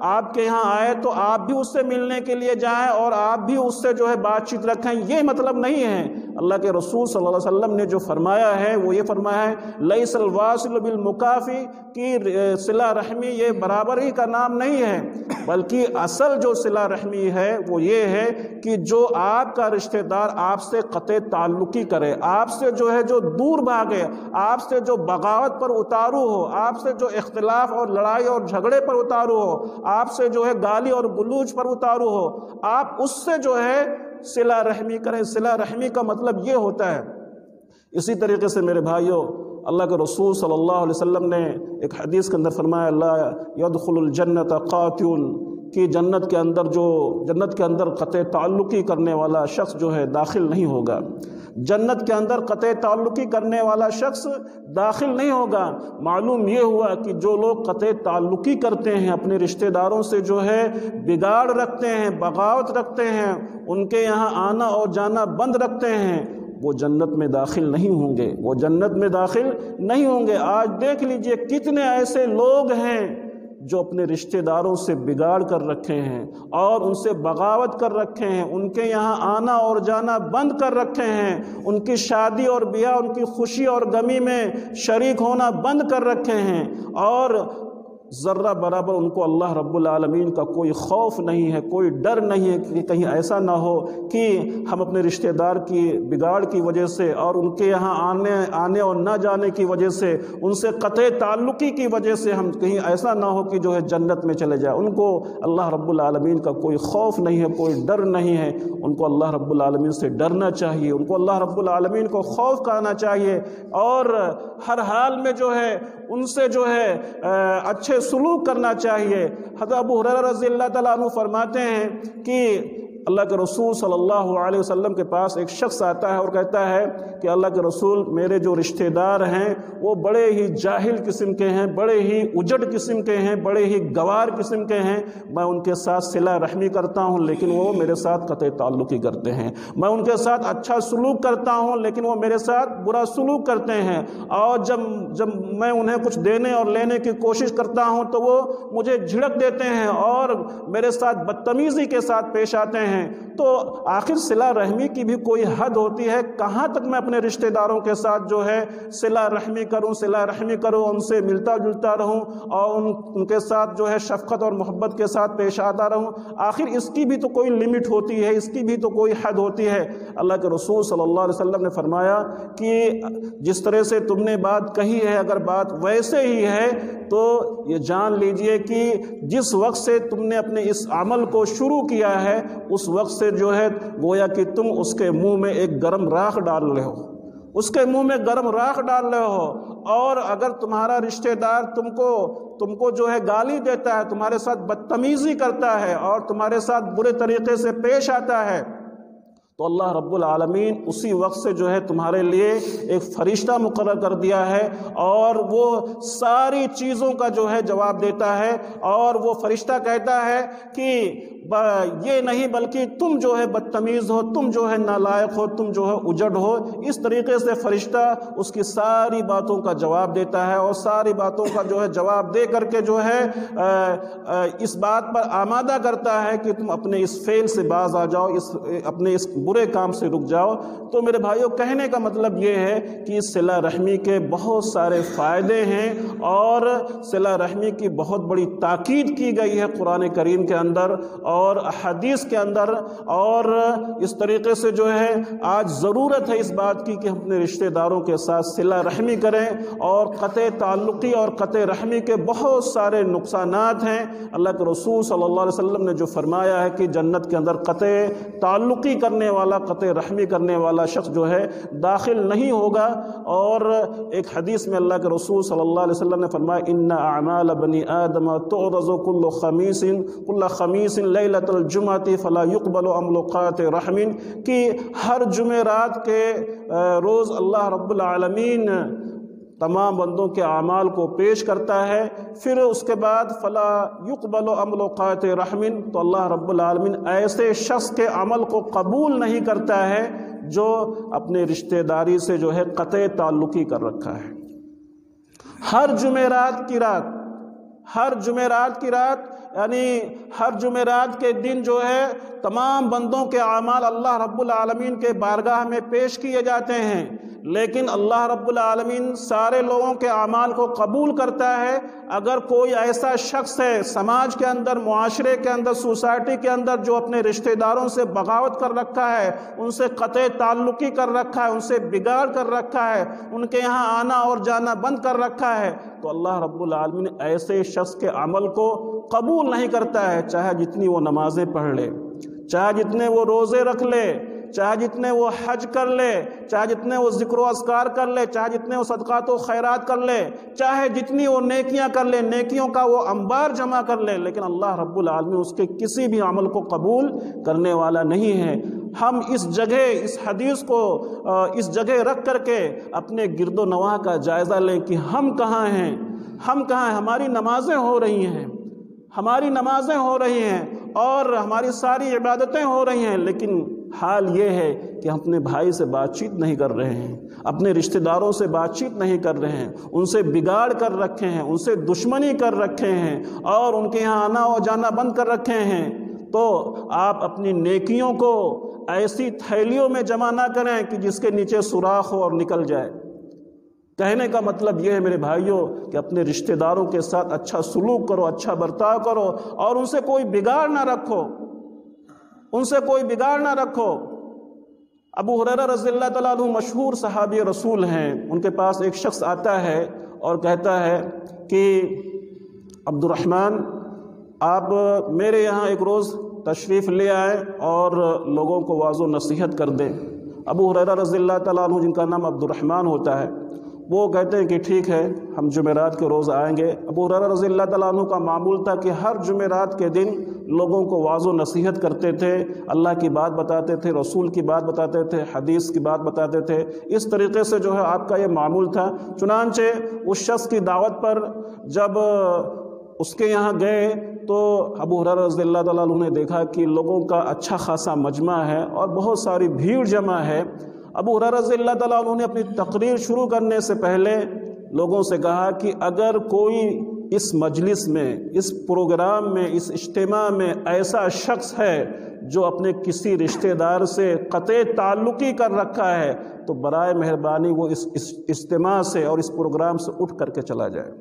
آپ کے یہاں آئے تو آپ بھی اس سے ملنے کے لیے جائیں اور آپ بھی اس سے جو ہے بات چیت رکھیں، یہ مطلب نہیں ہے۔ اللہ کے رسول صلی اللہ علیہ وسلم نے جو فرمایا ہے وہ یہ فرمایا ہے لیس الواصل بالمکافی، کہ صلہ رحمی یہ برابری کا نام نہیں ہے، بلکہ اصل جو صلہ رحمی ہے وہ یہ ہے کہ جو آپ کا رشتہ دار آپ سے قطع تعلقی کرے، آپ سے جو ہے جو دور بھاگے، آپ سے جو بغاوت پر اتارو ہو، آپ سے جو اختلاف اور لڑائی اور جھگڑے پر اتارو ہو، آپ سے جو ہے گالی اور گلوچ پر اتارو ہو، آپ اس سے جو ہے صلہ رحمی کریں۔ صلہ رحمی کا مطلب یہ ہوتا ہے۔ اسی طریقے سے میرے بھائیوں، اللہ کے رسول صلی اللہ علیہ وسلم نے ایک حدیث کے اندر فرمایا لا يدخل الجنت قاطع، کہ جنت کے اندر قطع تعلقی کرنے والا شخص جو ہے داخل نہیں ہوگا۔ جنت کے اندر قطع تعلقی کرنے والا شخص داخل نہیں ہوگا۔ معلوم یہ ہوا کہ جو لوگ قطع تعلقی کرتے ہیں، اپنے رشتہ داروں سے جو ہے بگاڑ رکھتے ہیں، بغاوت رکھتے ہیں، ان کے یہاں آنا اور جانا بند رکھتے ہیں، وہ جنت میں داخل نہیں ہوں گے، وہ جنت میں داخل نہیں ہوں گے۔ آج دیکھ لیجئے کتنے ایسے لوگ ہیں جو اپنے رشتہ داروں سے بگاڑ کر رکھے ہیں اور ان سے بغاوت کر رکھے ہیں، ان کے یہاں آنا اور جانا بند کر رکھے ہیں، ان کی شادی اور بیاہ، ان کی خوشی اور غمی میں شریک ہونا بند کر رکھے ہیں، اور ذرہ برابر ان کو اللہ رب العالمین کا کوئی خوف نہیں ہے، کوئی ڈر نہیں ہے کہ کہیں ایسا نہ ہو کہ ہم اپنے رشتہ دار کی بگاڑ کی وجہ سے اور ان کے یہاں آنے اور نہ جانے کی وجہ سے، ان سے قطع تعلقی کی وجہ سے ہم کہیں ایسا نہ ہو کہ جو ہے جنت میں چلے جائیں۔ ان کو اللہ رب العالمین کا کوئی خوف نہیں ہے، کوئی ڈر نہیں ہے، ان کو اللہ رب العالمین سے ڈرنا چاہیے، ان کو اللہ رب العالمین کو خوف کرنا چاہیے، اور ہر حال میں جو ہے ان سے جو ہے اچھے سلوک کرنا چاہیے۔ حضرت ابو ہریرہ رضی اللہ تعالیٰ عنہ فرماتے ہیں کہ اللہ کے رسول صلی اللہ علیہ وسلم کے پاس ایک شخص آتا ہے اور کہتا ہے کہ اللہ کے رسول، میرے جو رشتہ دار ہیں وہ بڑے ہی جاہل قسم کے ہیں، بڑے ہی اجڑ قسم کے ہیں، بڑے ہی گوار قسم کے ہیں، میں ان کے ساتھ صلہ رحمی کرتا ہوں لیکن وہ میرے ساتھ قطع تعلقی کرتے ہیں، میں ان کے ساتھ اچھا سلوک کرتا ہوں لیکن وہ میرے ساتھ برا سلوک کرتے ہیں، اور جب میں انہیں کچھ دینے اور لینے کی کوشش کرتا ہوں تو وہ مجھے جھڑک دیتے ہیں اور میرے ساتھ بدتمیزی کے ساتھ پیش آتے ہیں۔ تو آخر صلہ رحمی کی بھی کوئی حد ہوتی ہے، کہاں تک میں اپنے رشتہ داروں کے ساتھ جو ہے صلہ رحمی کروں، ان سے ملتا جلتا رہوں اور ان کے ساتھ جو ہے شفقت اور محبت کے ساتھ پیش آتا رہوں؟ آخر اس کی بھی تو کوئی لمٹ ہوتی ہے، اس کی بھی تو کوئی حد ہوتی ہے۔ اللہ کے رسول صلی اللہ علیہ وسلم نے فرمایا کہ جس طرح سے تم نے بات کہی ہے، اگر بات ویسے ہی ہے تو یہ جان لیجئے کہ جس وقت سے تم نے اپنے اس عمل کو شروع کیا ہے اس وقت سے جو ہے گویا کہ تم اس کے منہ میں ایک گرم راکھ ڈال رہے ہو، اس کے منہ میں گرم راکھ ڈال رہے ہو۔ اور اگر تمہارا رشتہ دار تم کو جو ہے گالی دیتا ہے، تمہارے ساتھ بدتمیزی کرتا ہے اور تمہارے ساتھ برے طریقے سے پیش آتا ہے، تو اللہ رب العالمین اسی وقت سے جو ہے تمہارے لیے ایک فرشتہ مقرر کر دیا ہے، اور وہ ساری چیزوں کا جو ہے جواب دیتا ہے، اور وہ فرشتہ کہتا ہے کہ یہ نہیں بلکہ تم جو ہے بدتمیز ہو، تم جو ہے نالائق ہو، تم جو ہے اجڑ ہو۔ اس طریقے سے فرشتہ اس کی ساری باتوں کا جواب دیتا ہے، اور ساری باتوں کا جو ہے جواب دے کر کے جو ہے اس بات پر آمادہ کرتا ہے کہ تم اپنے اس فعل سے باز آ جاؤ، اپنے اس برے کام سے رک جاؤ۔ تو میرے بھائیوں، کہنے کا مطلب یہ ہے کہ صلہ رحمی کے بہت سارے فائدے ہیں، اور صلہ رحمی کی بہت بڑی تاکید کی گئی ہے قرآن کریم کے اندر اور احادیث کے اندر، اور اس طریقے سے جو ہے آج ضرورت ہے اس بات کی کہ ہم اپنے رشتہ داروں کے ساتھ صلہ رحمی کریں۔ اور قطع تعلقی اور قطع رحمی کے بہت سارے نقصانات ہیں۔ اللہ کے رسول صلی اللہ علیہ وسلم نے جو فرمایا ہے کہ جنت کے اندر قطع تعلقی کرنے والا، قطع رحمی کرنے والا شخص جو ہے داخل نہیں ہوگا۔ اور ایک حدیث میں اللہ کے رسول صلی اللہ علیہ وسلم نے فرمایا ان اعمال بنی آدم تعرض كل خمیس لیلۃ الجمعۃ فلا يقبل عمل قاطع رحم، کہ ہر جمعرات کے روز اللہ رب العالمین تمام بندوں کے اعمال کو پیش کرتا ہے، پھر اس کے بعد فلا يقبل عمل قاطع رحم، تو اللہ رب العالمین ایسے شخص کے عمل کو قبول نہیں کرتا ہے جو اپنے رشتہ داری سے جو ہے قطع تعلقی کر رکھا ہے۔ ہر جمعرات کی رات یعنی ہر جمعرات کے دن جو ہے تمام بندوں کے اعمال اللہ رب العالمین کے بارگاہ میں پیش کیے جاتے ہیں، لیکن اللہ رب العالمین سارے لوگوں کے اعمال کو قبول کرتا ہے اگر کوئی ایسا شخص ہے سماج کے اندر، معاشرے کے اندر، سوسائٹی کے اندر جو اپنے رشتہ داروں سے بغاوت کر رکھا ہے، ان سے قطع تعلقی کر رکھا ہے، ان سے بگاڑ کر رکھا ہے، ان کے یہاں آنا اور جانا بند کر رکھا ہے، تو اللہ رب العالمین ایسے شخص کے عمل کو قبول نہیں کرتا ہے، چاہے جتنی وہ نمازیں پڑھ لے، چاہے جتنے وہ روزے رکھ لے، چاہے جتنے وہ حج کر لے، چاہے جتنے وہ ذکر و اذکار کر لے، چاہے جتنے وہ صدقات و خیرات کر لے، چاہے جتنی وہ نیکیاں کر لے، نیکیوں کا وہ انبار جمع کر لے، لیکن اللہ رب العالمین اس کے کسی بھی عمل کو قبول کرنے والا نہیں ہے۔ ہم اس جگہ، اس حدیث کو اس جگہ رکھ کر کے اپنے گرد و نواح کا جائزہ لیں کہ ہم کہاں ہیں، ہماری نمازیں ہو رہی ہیں، اور ہماری ساری عبادتیں ہو رہی ہیں، لیکن حال یہ ہے کہ ہم اپنے بھائی سے بات چیت نہیں کر رہے ہیں، اپنے رشتہ داروں سے بات چیت نہیں کر رہے ہیں، ان سے بگاڑ کر رکھے ہیں، ان سے دشمنی کر رکھے ہیں، اور ان کے یہاں آنا اور جانا بند کر رکھے ہیں۔ تو آپ اپنی نیکیوں کو ایسی تھیلیوں میں جمع نہ کریں کہ جس کے نیچے سوراخ ہو اور نکل جائے۔ کہنے کا مطلب یہ ہے میرے بھائیوں کہ اپنے رشتہ داروں کے ساتھ اچھا سلوک کرو، اچھا برتاؤ کرو، اور ان سے کوئی بگاڑ نہ رکھو۔ ابو ہریرہ رضی اللہ تعالیٰ عنہ مشہور صحابی رسول ہیں، ان کے پاس ایک شخص آتا ہے اور کہتا ہے کہ عبد الرحمن، آپ میرے یہاں ایک روز تشریف لے آئیں اور لوگوں کو واعظ و نصیحت کر دیں۔ ابو ہریرہ رضی اللہ تعالیٰ عنہ، جن کا نام عبد الرحمن ہوتا ہے، وہ کہتے ہیں کہ ٹھیک ہے، ہم جمعرات کے روز آئیں گے۔ ابو ہریرہ رضی اللہ تعالیٰ عنہ کا معمول تھا کہ ہر جمعرات کے دن لوگوں کو واعظ و نصیحت کرتے تھے، اللہ کی بات بتاتے تھے، رسول کی بات بتاتے تھے، حدیث کی بات بتاتے تھے۔ اس طریقے سے جو ہے آپ کا یہ معمول تھا۔ چنانچہ اس شخص کی دعوت پر جب اس کے یہاں گئے تو ابو ہریرہ رضی اللہ تعالیٰ عنہ نے دیکھا کہ لوگوں کا اچھا خاصا مجمع ہے اور بہت ساری بھیڑ جمع ہے۔ ابو ہریرہ رضی اللہ تعالیٰ عنہ نے اپنی تقریر شروع کرنے سے پہلے لوگوں سے کہا کہ اگر کوئی اس مجلس میں، اس پروگرام میں، اس اجتماع میں ایسا شخص ہے جو اپنے کسی رشتہ دار سے قطع تعلقی کر رکھا ہے تو برائے مہربانی وہ اس اجتماع سے اور اس پروگرام سے اٹھ کر کے چلا جائے۔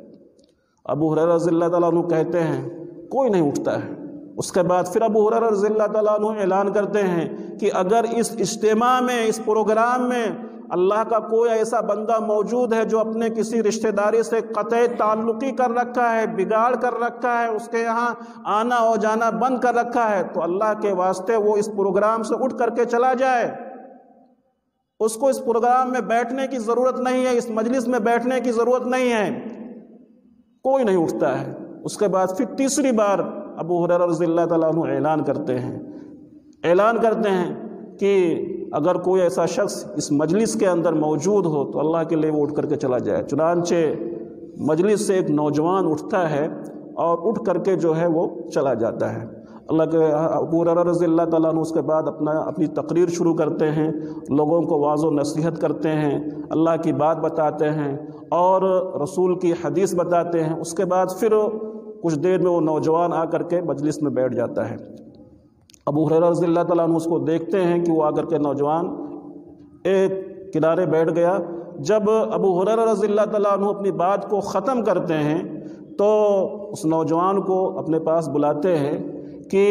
ابو ہریرہ رضی اللہ تعالیٰ عنہ کہتے ہیں کوئی نہیں اٹھتا ہے۔ اس کے بعد پھر ابو ہریرہ رضی اللہ تعالیٰ عنہ اعلان کرتے ہیں کہ اگر اس اجتماع میں، اس پروگرام میں اللہ کا کوئی ایسا بندہ موجود ہے جو اپنے کسی رشتہ داری سے قطع تعلقی کر رکھا ہے، بگاڑ کر رکھا ہے، اس کے یہاں آنا اور جانا بند کر رکھا ہے، تو اللہ کے واسطے وہ اس پروگرام سے اٹھ کر کے چلا جائے۔ اس کو اس پروگرام میں بیٹھنے کی ضرورت نہیں ہے، اس مجلس میں بیٹھنے کی ضرورت نہیں ہے۔ کوئی نہیں اٹھتا ہے۔ اس کے بعد پھر تیسری بار ابو ہریرہ رضی اللہ تعالیٰ عنہ اعلان کرتے ہیں کہ اگر کوئی ایسا شخص اس مجلس کے اندر موجود ہو تو اللہ کے لیے وہ اٹھ کر کے چلا جائے۔ چنانچہ مجلس سے ایک نوجوان اٹھتا ہے اور اٹھ کر کے جو ہے وہ چلا جاتا ہے۔ اللہ کے ابو ہریرہ رضی اللہ تعالیٰ عنہ اس کے بعد اپنی تقریر شروع کرتے ہیں، لوگوں کو واعظ و نصیحت کرتے ہیں، اللہ کی بات بتاتے ہیں اور رسول کی حدیث بتاتے ہیں۔ اس کے بعد پھر کچھ دیر میں وہ نوجوان آ کر کے مجلس میں بیٹھ جاتا ہے۔ ابو ہریرہ رضی اللہ تعالیٰ عنہ اس کو دیکھتے ہیں کہ وہ آ کر کے نوجوان ایک کنارے بیٹھ گیا۔ جب ابو ہریرہ رضی اللہ تعالیٰ عنہ اپنی بات کو ختم کرتے ہیں تو اس نوجوان کو اپنے پاس بلاتے ہیں کہ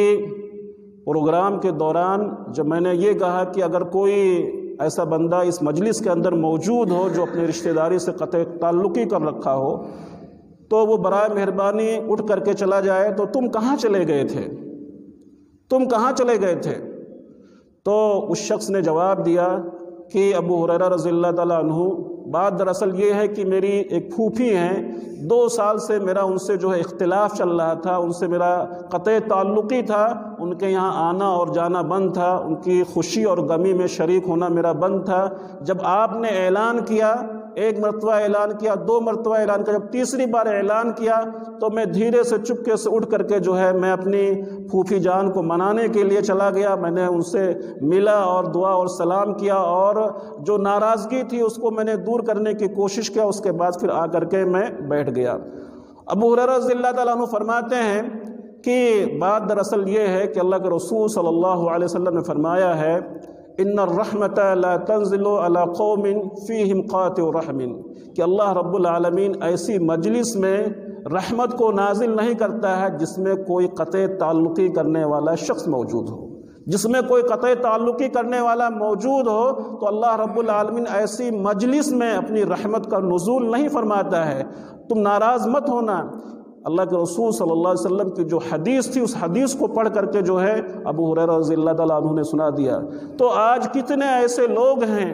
پروگرام کے دوران جب میں نے یہ کہا کہ اگر کوئی ایسا بندہ اس مجلس کے اندر موجود ہو جو اپنے رشتہ داری سے قطع تعلقی کر رکھا ہو تو وہ برائے مہربانی اٹھ کر کے چلا جائے، تو تم کہاں چلے گئے تھے؟ تم کہاں چلے گئے تھے؟ تو اس شخص نے جواب دیا کہ ابو ہریرہ رضی اللہ تعالیٰ عنہ، بات دراصل یہ ہے کہ میری ایک پھوپھی ہیں، 2 سال سے میرا ان سے جو ہے اختلاف چل رہا تھا، ان سے میرا قطع تعلقی تھا، ان کے یہاں آنا اور جانا بند تھا، ان کی خوشی اور غمی میں شریک ہونا میرا بند تھا۔ جب آپ نے اعلان کیا، 1 مرتبہ اعلان کیا، 2 مرتبہ اعلان کیا، جب تیسری بار اعلان کیا تو میں دھیرے سے چپکے سے اٹھ کر کے جو ہے میں اپنی پھوپھی جان کو منانے کے لیے چلا گیا۔ میں نے ان سے ملا اور دعا اور سلام کیا اور جو ناراضگی تھی اس کو میں نے دور کرنے کی کوشش کیا۔ اس کے بعد پھر آ کر کے میں بیٹھ گیا۔ ابو ہریرہ رضی اللہ تعالیٰ عنہ فرماتے ہیں کہ بات دراصل یہ ہے کہ اللہ کے رسول صلی اللہ علیہ وسلم نے فرمایا ہے ان الرحمت لا تنزل علی قوم فیہم قاطع رحم، کہ اللہ رب العالمین ایسی مجلس میں رحمت کو نازل نہیں کرتا ہے جس میں کوئی قطع تعلقی کرنے والا شخص موجود ہو۔ جس میں کوئی قطع تعلقی کرنے والا موجود ہو تو اللہ رب العالمین ایسی مجلس میں اپنی رحمت کا نزول نہیں فرماتا ہے۔ تم ناراض مت ہونا۔ اللہ کے رسول صلی اللہ علیہ وسلم کی جو حدیث تھی اس حدیث کو پڑھ کر کے جو ہے ابو ہریرہ رضی اللہ تعالیٰ عنہ نے سنا دیا۔ تو آج کتنے ایسے لوگ ہیں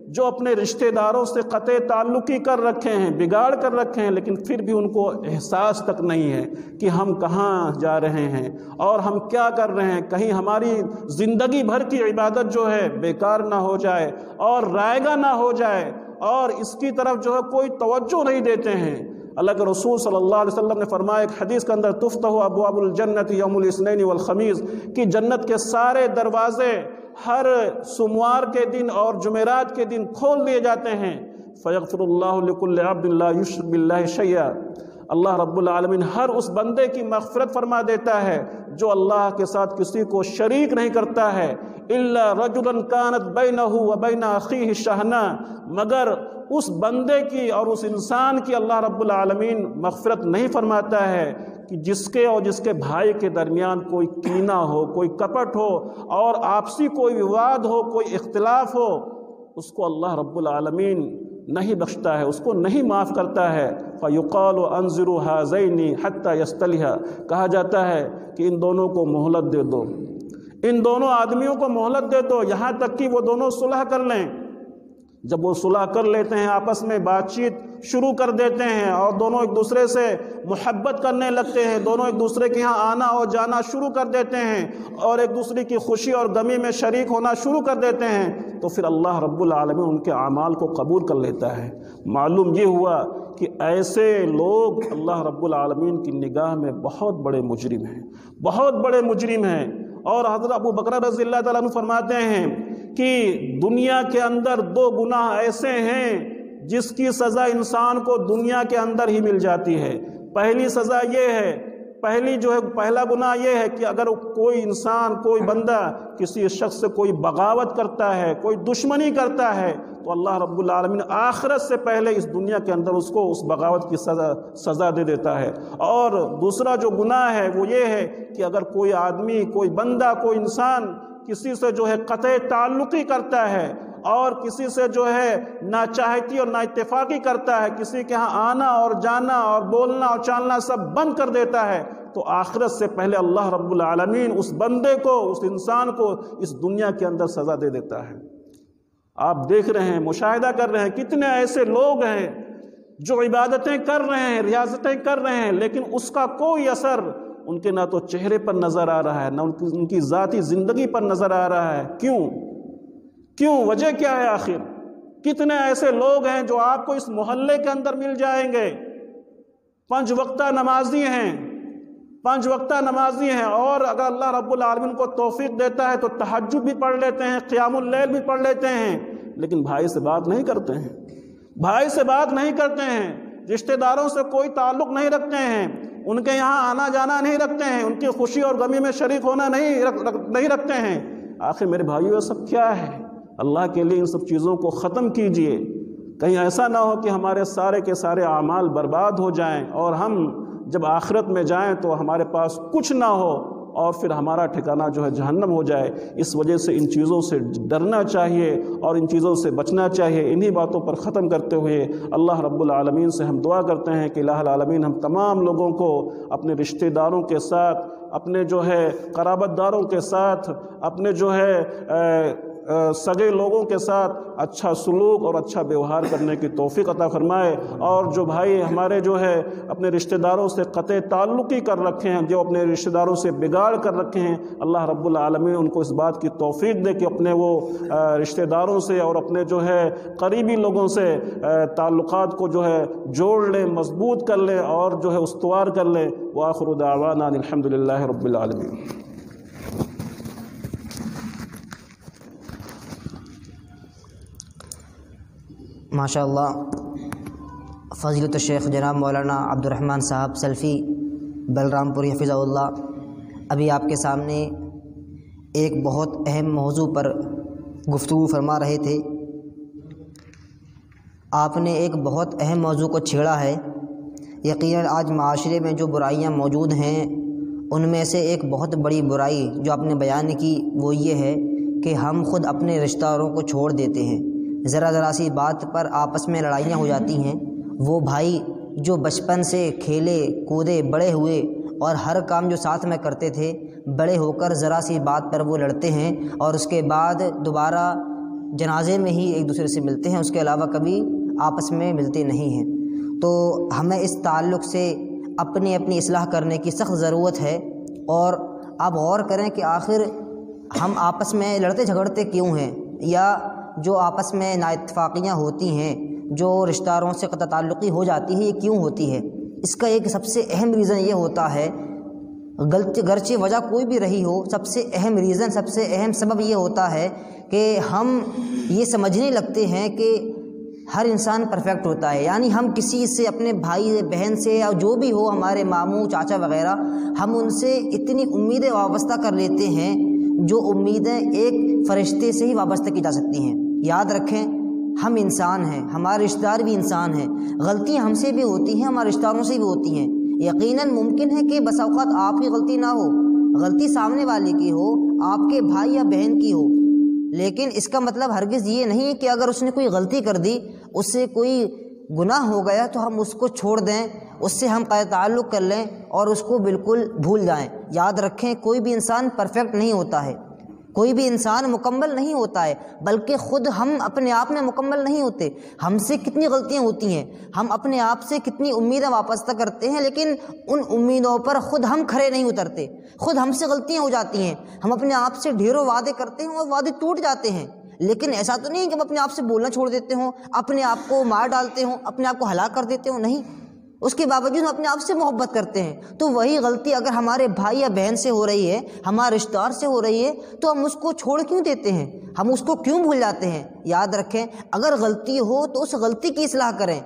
جو اپنے رشتہ داروں سے قطع تعلقی کر رکھے ہیں، بگاڑ کر رکھے ہیں، لیکن پھر بھی ان کو احساس تک نہیں ہے کہ ہم کہاں جا رہے ہیں اور ہم کیا کر رہے ہیں، کہیں ہماری زندگی بھر کی عبادت جو ہے بیکار نہ ہو جائے اور رائگاں نہ ہو جائے، اور اس کی طرف جو ہے کوئی توجہ نہیں دیتے ہیں۔ اللہ کے رسول صلی اللہ علیہ وسلم نے فرمایا ایک حدیث کے اندر تفتح ابواب الجنت یوم الاثنین والخمیس، کہ جنت کے سارے دروازے ہر سوموار کے دن اور جمعرات کے دن کھول دیے جاتے ہیں۔ فیغفر اللہ لکل عبد لا یشرک باللہ شیئا، اللہ رب العالمین ہر اس بندے کی مغفرت فرما دیتا ہے جو اللہ کے ساتھ کسی کو شریک نہیں کرتا ہے۔ الا رجلا کانت بینہ وبین اخیہ شحناء، مگر اس بندے کی اور اس انسان کی اللہ رب العالمین مغفرت نہیں فرماتا ہے کہ جس کے اور جس کے بھائی کے درمیان کوئی کینہ ہو، کوئی کپٹ ہو اور آپسی کوئی وواد ہو، کوئی اختلاف ہو، اس کو اللہ رب العالمین نہیں بخشتا ہے، اس کو نہیں معاف کرتا ہے۔ فَيُقَالُ أَنظِرُوا هَذَيْنِ حَتَّى يَسْتَلِحَا، کہا جاتا ہے کہ ان دونوں کو مہلت دے دو، ان دونوں آدمیوں کو مہلت دے دو یہاں تک کہ وہ دونوں صلح کر لیں۔ جب وہ صلح کر لیتے ہیں، آپس میں بات چیت شروع کر دیتے ہیں اور دونوں ایک دوسرے سے محبت کرنے لگتے ہیں، دونوں ایک دوسرے کے ہاں آنا اور جانا شروع کر دیتے ہیں اور ایک دوسرے کی خوشی اور غمی میں شریک ہونا شروع کر دیتے ہیں، تو پھر اللہ رب العالمین ان کے اعمال کو قبول کر لیتا ہے۔ معلوم یہ ہوا کہ ایسے لوگ اللہ رب العالمین کی نگاہ میں بہت بڑے مجرم ہیں، بہت بڑے مجرم ہیں۔ اور حضرت ابو بکر رضی اللہ تعالیٰ عنہ فرماتے ہیں کہ دنیا کے اندر 2 گناہ ایسے ہیں جس کی سزا انسان کو دنیا کے اندر ہی مل جاتی ہے۔ پہلی سزا یہ ہے، پہلا گناہ یہ ہے کہ اگر کوئی انسان، کوئی بندہ کسی شخص سے کوئی بغاوت کرتا ہے، کوئی دشمنی کرتا ہے، تو اللہ رب العالمین آخرت سے پہلے اس دنیا کے اندر اس کو اس بغاوت کی سزا دے دیتا ہے۔ اور دوسرا جو گناہ ہے وہ یہ ہے کہ اگر کوئی آدمی، کوئی بندہ، کوئی انسان کسی سے جو ہے قطع تعلقی کرتا ہے اور کسی سے جو ہے ناچاہتی اور نااتفاقی کرتا ہے، کسی کے ہاں آنا اور جانا اور بولنا اور چالنا سب بند کر دیتا ہے، تو آخرت سے پہلے اللہ رب العالمین اس بندے کو، اس انسان کو اس دنیا کے اندر سزا دے دیتا ہے۔ آپ دیکھ رہے ہیں، مشاہدہ کر رہے ہیں، کتنے ایسے لوگ ہیں جو عبادتیں کر رہے ہیں، ریاضتیں کر رہے ہیں، لیکن اس کا کوئی اثر ان کے نہ تو چہرے پر نظر آ رہا ہے، نہ ان کی ذاتی زندگی پر نظر آ رہا ہے۔ کیوں؟ کیوں؟ وجہ کیا ہے آخر؟ کتنے ایسے لوگ ہیں جو آپ کو اس محلے کے اندر مل جائیں گے، 5 وقتہ نمازی ہیں، 5 وقتہ نمازی ہیں، اور اگر اللہ رب العالمین کو توفیق دیتا ہے تو تہجد بھی پڑھ لیتے ہیں، قیام اللیل بھی پڑھ لیتے ہیں، لیکن بھائی سے بات نہیں کرتے ہیں، بھائی سے بات نہیں کرتے ہیں، رشتہ داروں سے کوئی تعلق نہیں رکھتے ہیں، ان کے یہاں آنا جانا نہیں رکھتے ہیں، ان کی خوشی اور غمی میں شریک ہونا نہیں رکھتے ہیں۔ آخر میرے بھائیو، یہ سب کیا ہے؟ اللہ کے لیے ان سب چیزوں کو ختم کیجئے، کہیں ایسا نہ ہو کہ ہمارے سارے کے سارے اعمال برباد ہو جائیں اور ہم جب آخرت میں جائیں تو ہمارے پاس کچھ نہ ہو اور پھر ہمارا ٹھکانہ جو ہے جہنم ہو جائے۔ اس وجہ سے ان چیزوں سے ڈرنا چاہیے اور ان چیزوں سے بچنا چاہیے۔ انہی باتوں پر ختم کرتے ہوئے اللہ رب العالمین سے ہم دعا کرتے ہیں کہ الہ العالمین ہم تمام لوگوں کو اپنے رشتہ داروں کے ساتھ، اپنے جو ہے قرابت داروں کے ساتھ، اپنے جو ہے سگے لوگوں کے ساتھ اچھا سلوک اور اچھا بیوہار کرنے کی توفیق عطا فرمائے، اور جو بھائی ہمارے جو ہے اپنے رشتہ داروں سے قطع تعلقی کر رکھے ہیں، جو اپنے رشتہ داروں سے بگاڑ کر رکھے ہیں، اللہ رب العالمین ان کو اس بات کی توفیق دے کہ اپنے وہ رشتہ داروں سے اور اپنے جو ہے قریبی لوگوں سے تعلقات کو جو ہے جوڑ لیں، مضبوط کر لیں اور جو ہے استوار کر لیں۔ وآخر دعوانا الحمدللہ رب العالمین۔ ماشاء اللہ، فضیلت الشیخ جناب مولانا عبد الرحمن صاحب سلفی بلرام پوری حفظہ اللہ ابھی آپ کے سامنے ایک بہت اہم موضوع پر گفتگو فرما رہے تھے۔ آپ نے ایک بہت اہم موضوع کو چھیڑا ہے۔ یقیناً آج معاشرے میں جو برائیاں موجود ہیں ان میں سے ایک بہت بڑی برائی جو آپ نے بیان کی وہ یہ ہے کہ ہم خود اپنے رشتہ داروں کو چھوڑ دیتے ہیں۔ ذرا سی بات پر آپس میں لڑائیاں ہو جاتی ہیں۔ وہ بھائی جو بچپن سے کھیلے کودے بڑے ہوئے اور ہر کام جو ساتھ میں کرتے تھے، بڑے ہو کر ذرا سی بات پر وہ لڑتے ہیں اور اس کے بعد دوبارہ جنازے میں ہی ایک دوسرے سے ملتے ہیں، اس کے علاوہ کبھی آپس میں ملتے نہیں ہیں۔ تو ہمیں اس تعلق سے اپنی اصلاح کرنے کی سخت ضرورت ہے، اور آپ غور کریں کہ آخر ہم آپس میں لڑتے جھگڑتے کیوں ہیں، یا جو آپس میں نااتفاقیاں ہوتی ہیں، جو رشتہ داروں سے قطع تعلقی ہو جاتی ہے، یہ کیوں ہوتی ہے؟ اس کا ایک سب سے اہم ریزن یہ ہوتا ہے، گرچہ وجہ کوئی بھی رہی ہو، سب سے اہم ریزن، سب سے اہم سبب یہ ہوتا ہے کہ ہم یہ سمجھنے لگتے ہیں کہ ہر انسان پرفیکٹ ہوتا ہے، یعنی ہم کسی سے، اپنے بھائی بہن سے یا جو بھی ہو، ہمارے ماموں چاچا وغیرہ، ہم ان سے اتنی امیدیں وابستہ کر لیتے ہیں جو امیدیں ایک فرشتے سے ہی وابستہ کی جا سکتی ہیں۔ یاد رکھیں، ہم انسان ہیں، ہمارے رشتہ دار بھی انسان ہیں، غلطیاں ہم سے بھی ہوتی ہیں، ہمارے رشتہ داروں سے بھی ہوتی ہیں۔ یقیناً ممکن ہے کہ بس اوقات آپ کی غلطی نہ ہو، غلطی سامنے والے کی ہو، آپ کے بھائی یا بہن کی ہو، لیکن اس کا مطلب ہرگز یہ نہیں کہ اگر اس نے کوئی غلطی کر دی، اس سے کوئی گناہ ہو گیا تو ہم اس کو چھوڑ دیں، اس سے ہم قطع تعلق کر لیں اور اس کو بالکل بھول جائیں۔ یاد رکھیں، کوئی بھی انسان پرفیکٹ نہیں ہوتا ہے، کوئی بھی انسان مکمل نہیں ہوتا ہے، بلکہ خود ہم اپنے آپ میں مکمل نہیں ہوتے۔ ہم سے کتنی غلطیاں ہوتی ہیں، ہم اپنے آپ سے کتنی امیدیں وابستہ کرتے ہیں، لیکن ان امیدوں پر خود ہم کھرے نہیں اترتے، خود ہم سے غلطیاں ہو جاتی ہیں۔ ہم اپنے آپ سے ڈھیروں وعدے کرتے ہیں اور وعدے ٹوٹ جاتے ہیں، لیکن ایسا تو نہیں کہ ہم اپنے آپ سے بولنا چھوڑ دیتے ہوں، اپنے آپ کو مار ڈالتے ہوں، اپنے آپ کو ہلاک کر دیتے ہوں، نہیں، اس کے باوجود ہم اپنے آپ سے محبت کرتے ہیں۔ تو وہی غلطی اگر ہمارے بھائی یا بہن سے ہو رہی ہے، ہمارے رشتہ دار سے ہو رہی ہے، تو ہم اس کو چھوڑ کیوں دیتے ہیں، ہم اس کو کیوں بھول جاتے ہیں؟ یاد رکھیں، اگر غلطی ہو تو اس غلطی کی اصلاح کریں۔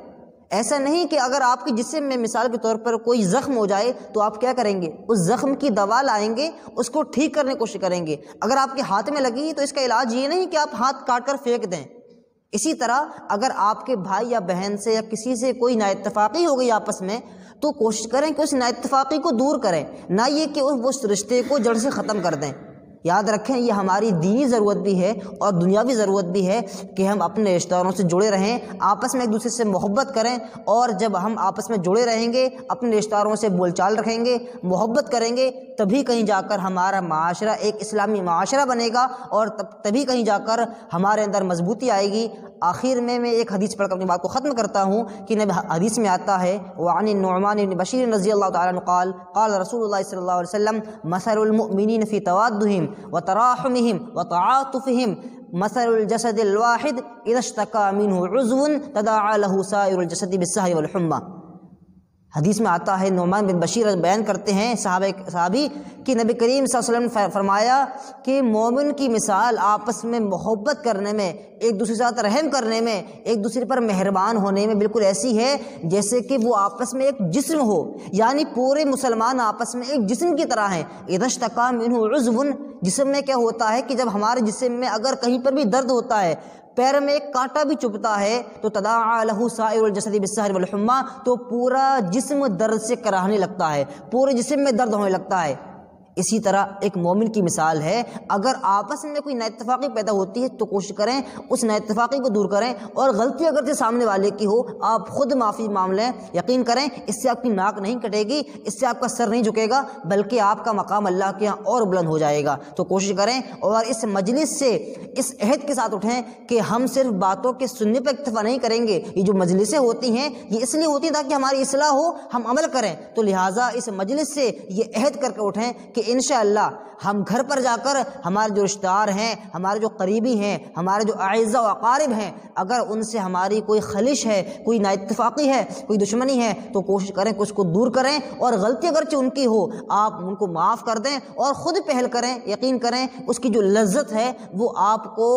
ایسا نہیں کہ اگر آپ کے جسم میں مثال کے طور پر کوئی زخم ہو جائے تو آپ کیا کریں گے؟ اس زخم کی دوا لائیں گے، اس کو ٹھیک کرنے کی کوشش کریں گے۔ اگر آپ کے ہاتھ میں لگی تو اس کا علاج یہ نہیں کہ آپ ہاتھ کاٹ کر پھینک دیں۔ اسی طرح اگر آپ کے بھائی یا بہن سے یا کسی سے کوئی نااتفاقی ہو گئی آپس میں، تو کوشش کریں کہ اس نااتفاقی کو دور کریں، نہ یہ کہ اس رشتے کو جڑ سے ختم کر دیں۔ یاد رکھیں، یہ ہماری دینی ضرورت بھی ہے اور دنیاوی ضرورت بھی ہے کہ ہم اپنے رشتہ داروں سے جڑے رہیں، آپس میں ایک دوسرے سے محبت کریں، اور جب ہم آپس میں جڑے رہیں گے، اپنے رشتہ داروں سے بول چال رکھیں گے، محبت کریں گے، تبھی کہیں جا کر ہمارا معاشرہ ایک اسلامی معاشرہ بنے گا، اور تبھی کہیں جا کر ہمارے اندر مضبوطی آئے گی۔ آخر میں ایک حدیث پڑھ کر اپنی بات کو ختم کرتا ہوں کہ نبی حدیث میں آتا ہے وعن النعمان بن بشیر رضی اللہ تعالیٰ عنہ قال قال رسول اللہ صلی اللہ علیہ وسلم مثل المؤمنین فی توادہم وتراحمہم وتعاطفہم مثل الجسد الواحد اذا اشتکا منہ عضو تداعی لہ سائر الجسد بالسہر والحمى۔ حدیث میں آتا ہے، نعمان بن بشیر بیان کرتے ہیں صحابی کہ نبی کریم صلی اللہ علیہ وسلم فرمایا کہ مومن کی مثال آپس میں محبت کرنے میں، ایک دوسرے کے ساتھ رحم کرنے میں، ایک دوسرے پر مہربان ہونے میں بالکل ایسی ہے جیسے کہ وہ آپس میں ایک جسم ہو، یعنی پورے مسلمان آپس میں ایک جسم کی طرح ہیں۔ اذا اشتکا منہ عضو، جسم میں کیا ہوتا ہے کہ جب ہمارے جسم میں اگر کہیں پر بھی درد ہوتا ہے، پیر میں ایک کانٹا بھی چبھتا ہے تو تداعی لہ سائر الجسد بالسہر والحمى، تو پورا جسم درد سے کراہنے لگتا ہے، پورے جسم میں درد ہونے لگتا ہے۔ اسی طرح ایک مومن کی مثال ہے، اگر آپس میں کوئی نااتفاقی پیدا ہوتی ہے تو کوشش کریں اس نااتفاقی کو دور کریں، اور غلطی اگر سامنے والے کی ہو آپ خود معافی مانگ لیں، یقین کریں اس سے آپ کی ناک نہیں کٹے گی، اس سے آپ کا سر نہیں جھکے گا، بلکہ آپ کا مقام اللہ کے یہاں اور بلند ہو جائے گا۔ تو کوشش کریں اور اس مجلس سے اس عہد کے ساتھ اٹھیں کہ ہم صرف باتوں کے سننے پر اکتفا نہیں کریں گے، یہ جو مجلسیں ہوتی ہیں یہ اس لیے ہوتی ہیں تاکہ ہماری اصلاح ہو، ہم عمل کریں، تو لہٰذا اس مجلس سے یہ عہد کر کے اٹھیں کہ انشاءاللہ ہم گھر پر جا کر ہمارے جو رشتہ دار ہیں، ہمارے جو قریبی ہیں، ہمارے جو اعزاء و اقارب ہیں، اگر ان سے ہماری کوئی خلش ہے، کوئی نااتفاقی ہے، کوئی دشمنی ہے، تو کوشش کریں کہ اس کو دور کریں، اور غلطی اگرچہ ان کی ہو آپ ان کو معاف کر دیں اور خود پہل کریں۔ یقین کریں اس کی جو لذت ہے وہ آپ کو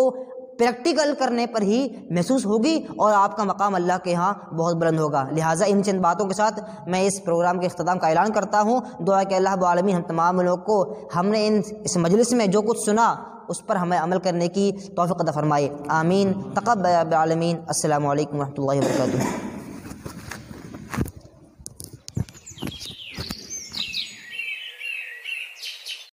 پریکٹیکل کرنے پر ہی محسوس ہوگی اور آپ کا مقام اللہ کے ہاں بہت بلند ہوگا۔ لہٰذا ان چند باتوں کے ساتھ میں اس پروگرام کے اختتام کا اعلان کرتا ہوں۔ دعا کہ اللہ رب العالمین ہم تمام لوگ کو ہم نے اس مجلس میں جو کچھ سنا اس پر ہمیں عمل کرنے کی توفیق عطا فرمائے، آمین۔ تقبل یا رب العالمین۔ السلام علیکم و رحمۃ اللہ وبرکاتہ۔